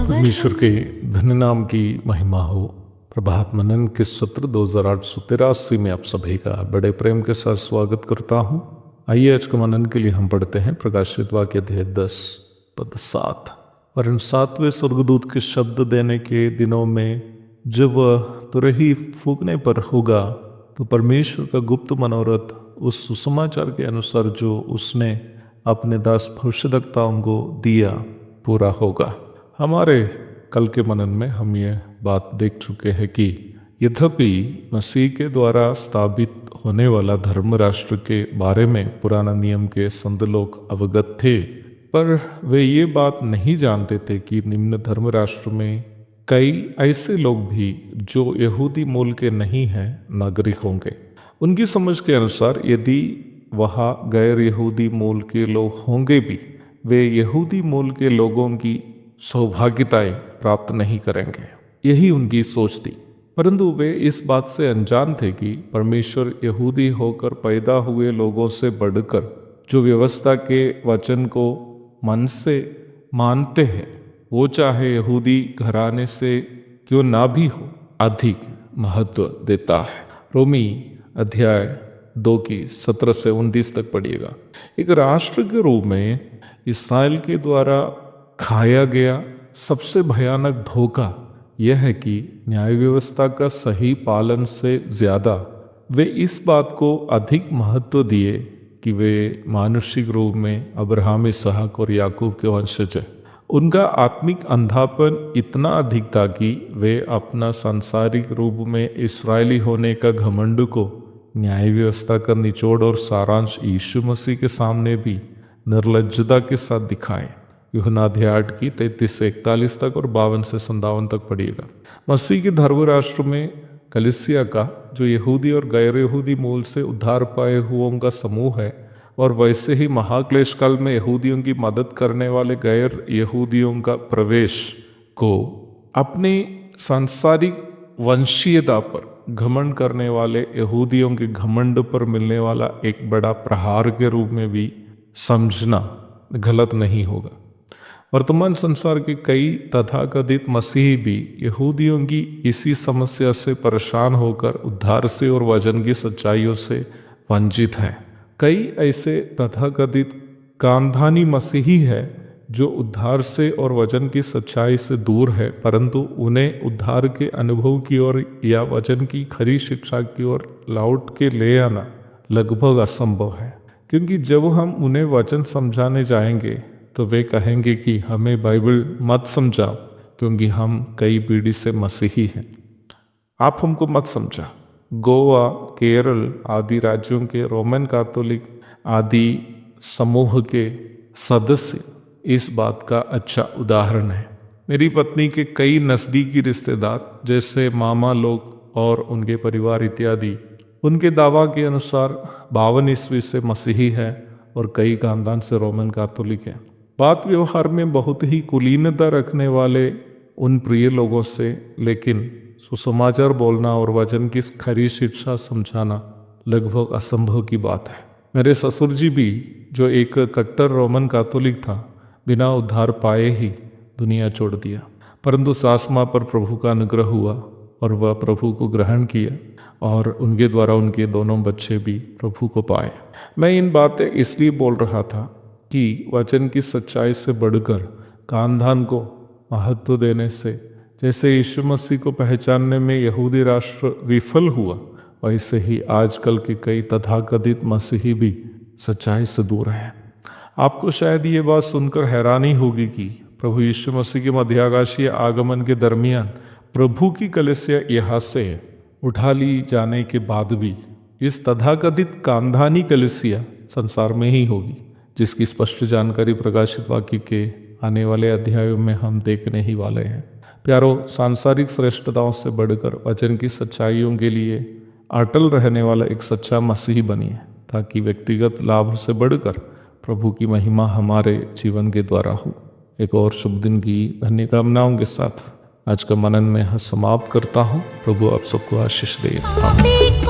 परमेश्वर के धन्य नाम की महिमा हो। प्रभात मनन के सत्र 2883 में आप सभी का बड़े प्रेम के साथ स्वागत करता हूँ। आइए आज के मनन के लिए हम पढ़ते हैं प्रकाशित वाक्य अध्याय 10 पद 7। और इन 7वें स्वर्गदूत के शब्द देने के दिनों में जब वह तुरही फूंकने पर होगा तो परमेश्वर का गुप्त मनोरथ उस सुसमाचार के अनुसार जो उसने अपने दास भविष्यद्वक्ताओं को दिया पूरा होगा। हमारे कल के मनन में हम ये बात देख चुके हैं कि यद्यपि मसीह के द्वारा स्थापित होने वाला धर्म राष्ट्र के बारे में पुराना नियम के संत लोग अवगत थे, पर वे ये बात नहीं जानते थे कि निम्न धर्म राष्ट्र में कई ऐसे लोग भी जो यहूदी मूल के नहीं हैं नागरिक होंगे। उनकी समझ के अनुसार यदि वहाँ गैर यहूदी मूल के लोग होंगे भी, वे यहूदी मूल के लोगों की सौभाग्यताएं प्राप्त नहीं करेंगे। यही उनकी सोच थी, परंतु वे इस बात से अनजान थे कि परमेश्वर यहूदी होकर पैदा हुए लोगों से बढ़कर जो व्यवस्था के वचन को मन से मानते हैं, वो चाहे यहूदी घराने से क्यों ना भी हो, अधिक महत्व देता है। रोमी अध्याय 2 की 17 से 29 तक पढ़िएगा। एक राष्ट्र के रूप में इस्राएल के द्वारा खाया गया सबसे भयानक धोखा यह है कि न्याय व्यवस्था का सही पालन से ज़्यादा वे इस बात को अधिक महत्व दिए कि वे मानुषिक रूप में अब्राहम, इसहाक और याकूब के वंशज हैं। उनका आत्मिक अंधापन इतना अधिक था कि वे अपना सांसारिक रूप में इस्राएली होने का घमंड को न्याय व्यवस्था का निचोड़ और सारांश यीशु मसीह के सामने भी निर्लज्जता के साथ दिखाए। यूहन्ना अध्याय 8 की 33 से 41 तक और 52 से 57 तक पढ़िएगा। मसीह के धर्म राष्ट्र में कलीसिया का जो यहूदी और गैर यहूदी मूल से उद्धार पाए हुओं का समूह है, और वैसे ही महाक्लेश काल में यहूदियों की मदद करने वाले गैर यहूदियों का प्रवेश को अपने सांसारिक वंशीयता पर घमंड करने वाले यहूदियों के घमंड पर मिलने वाला एक बड़ा प्रहार के रूप में भी समझना गलत नहीं होगा। वर्तमान संसार के कई तथाकथित मसीही भी यहूदियों की इसी समस्या से परेशान होकर उद्धार से और वचन की सच्चाइयों से वंचित हैं। कई ऐसे तथाकथित कामधानी मसीही हैं जो उद्धार से और वचन की सच्चाई से दूर है, परंतु उन्हें उद्धार के अनुभव की ओर या वचन की खरी शिक्षा की ओर लौट के ले आना लगभग असंभव है। क्योंकि जब हम उन्हें वचन समझाने जाएंगे तो वे कहेंगे कि हमें बाइबल मत समझाओ क्योंकि हम कई पीढ़ी से मसीही हैं, आप हमको मत समझा। गोवा, केरल आदि राज्यों के रोमन कैथोलिक आदि समूह के सदस्य इस बात का अच्छा उदाहरण है। मेरी पत्नी के कई नज़दीकी रिश्तेदार जैसे मामा लोग और उनके परिवार इत्यादि, उनके दावा के अनुसार 52 ईस्वी से मसीही है और कई खानदान से रोमन कैथोलिक हैं। बात व्यवहार में बहुत ही कुलीनता रखने वाले उन प्रिय लोगों से लेकिन सुसमाचार बोलना और वचन की खरी शिक्षा समझाना लगभग असंभव की बात है। मेरे ससुर जी भी, जो एक कट्टर रोमन कैथोलिक था, बिना उद्धार पाए ही दुनिया छोड़ दिया, परंतु सास माँ पर प्रभु का अनुग्रह हुआ और वह प्रभु को ग्रहण किया और उनके द्वारा उनके दोनों बच्चे भी प्रभु को पाए। मैं इन बातें इसलिए बोल रहा था कि वचन की सच्चाई से बढ़कर खानदान को महत्व देने से, जैसे यीशु मसीह को पहचानने में यहूदी राष्ट्र विफल हुआ, वैसे ही आजकल के कई तथाकथित मसीही भी सच्चाई से दूर हैं। आपको शायद ये बात सुनकर हैरानी होगी कि प्रभु यीशु मसीह के मध्याकाशीय आगमन के दरमियान प्रभु की कलीसिया यहाँ से उठा ली जाने के बाद भी इस तथाकथित कामधानी कलीसिया संसार में ही होगी, जिसकी स्पष्ट जानकारी प्रकाशित वाक्य के आने वाले अध्यायों में हम देखने ही वाले हैं। प्यारो, सांसारिक श्रेष्ठताओं से बढ़कर वचन की सच्चाइयों के लिए अटल रहने वाला एक सच्चा मसीही बनिए, ताकि व्यक्तिगत लाभ से बढ़कर प्रभु की महिमा हमारे जीवन के द्वारा हो। एक और शुभ दिन की धन्य कामनाओं के साथ आज का मनन में समाप्त करता हूँ। प्रभु आप सबको आशीष दे। आमीन।